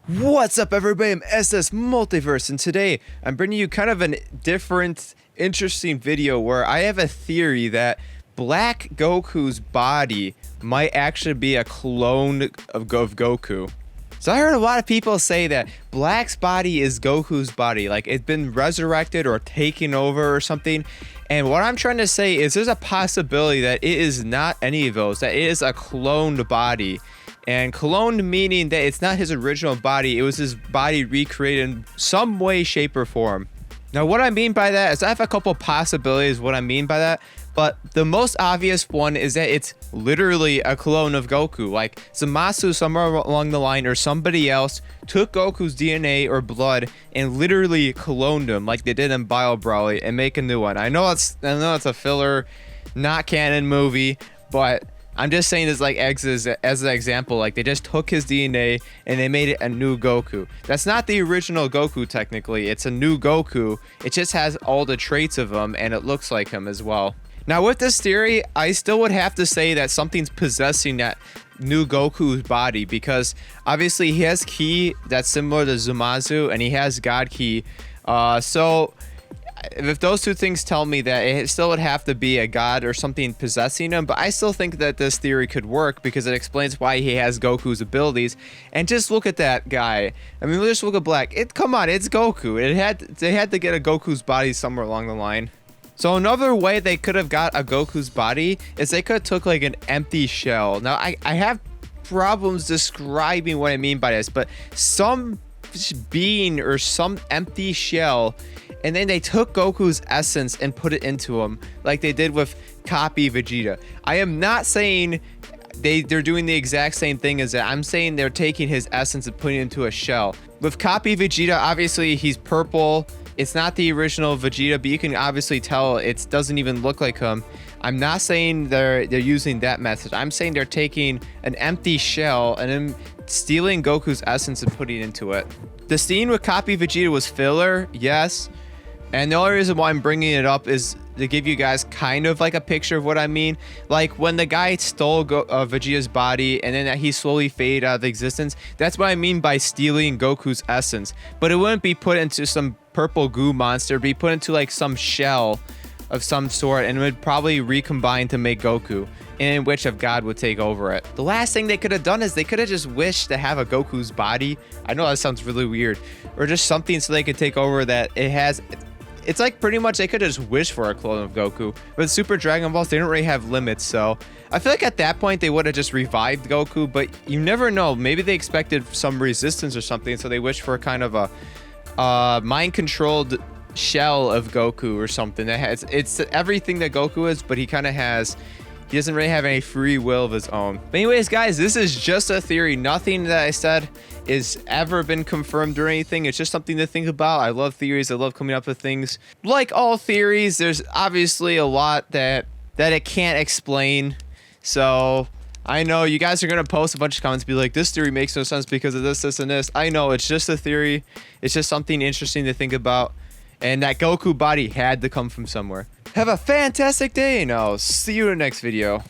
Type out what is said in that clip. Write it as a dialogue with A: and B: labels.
A: What's up, everybody? I'm SS Multiverse, and today I'm bringing you kind of a different, interesting video where I have a theory that Black Goku's body might actually be a clone of Goku. So I heard a lot of people say that Black's body is Goku's body, like it's been resurrected or taken over or something. And what I'm trying to say is there's a possibility that it is not any of those, that it is a cloned body. And cloned meaning that it's not his original body, it was his body recreated in some way, shape, or form. Now, what I mean by that is I have a couple possibilities what I mean by that, but the most obvious one is that it's literally a clone of Goku. Like Zamasu somewhere along the line or somebody else took Goku's DNA or blood and literally cloned him like they did in Bio Broly and make a new one. I know it's a filler, not canon movie, but I'm just saying this like as an example, like they just took his DNA and they made it a new Goku. That's not the original Goku technically, it's a new Goku. It just has all the traits of him and it looks like him as well. Now with this theory, I still would have to say that something's possessing that new Goku's body because obviously he has ki that's similar to Zamasu and he has God ki. So if those two things tell me that it still would have to be a god or something possessing him, but I still think that this theory could work because it explains why he has Goku's abilities. And just look at that guy. I mean, just look at Black. Come on, it's Goku. They had to get a Goku's body somewhere along the line. So another way they could have got a Goku's body is they could have took like an empty shell. Now I have problems describing what I mean by this, but some being or some empty shell, and then they took Goku's essence and put it into him like they did with Copy Vegeta. I am not saying they're doing the exact same thing as that. I'm saying they're taking his essence and putting it into a shell. With Copy Vegeta, obviously he's purple. It's not the original Vegeta, but you can obviously tell it doesn't even look like him. I'm not saying they're using that method. I'm saying they're taking an empty shell and then stealing Goku's essence and putting it into it. The scene with Copy Vegeta was filler, yes. And the only reason why I'm bringing it up is to give you guys kind of like a picture of what I mean. Like when the guy stole Vegeta's body and then he slowly faded out of existence. That's what I mean by stealing Goku's essence. But it wouldn't be put into some purple goo monster. It'd be put into like some shell of some sort and it would probably recombine to make Goku, in which of God would take over it. The last thing they could have done is they could have just wished to have a Goku's body. I know that sounds really weird. Or just something so they could take over that it has. It's like pretty much they could just wish for a clone of Goku. With Super Dragon Balls, they don't really have limits, so I feel like at that point they would have just revived Goku, but you never know. Maybe they expected some resistance or something, so they wished for kind of a mind-controlled shell of Goku or something that has it's everything that Goku is, but he doesn't really have any free will of his own. But anyways, guys, this is just a theory. Nothing that I said is ever been confirmed or anything. It's just something to think about. I love theories. I love coming up with things. Like all theories, there's obviously a lot that it can't explain. So I know you guys are going to post a bunch of comments be like, this theory makes no sense because of this, this, and this. I know, it's just a theory. It's just something interesting to think about. And that Goku body had to come from somewhere. Have a fantastic day, and I'll see you in the next video.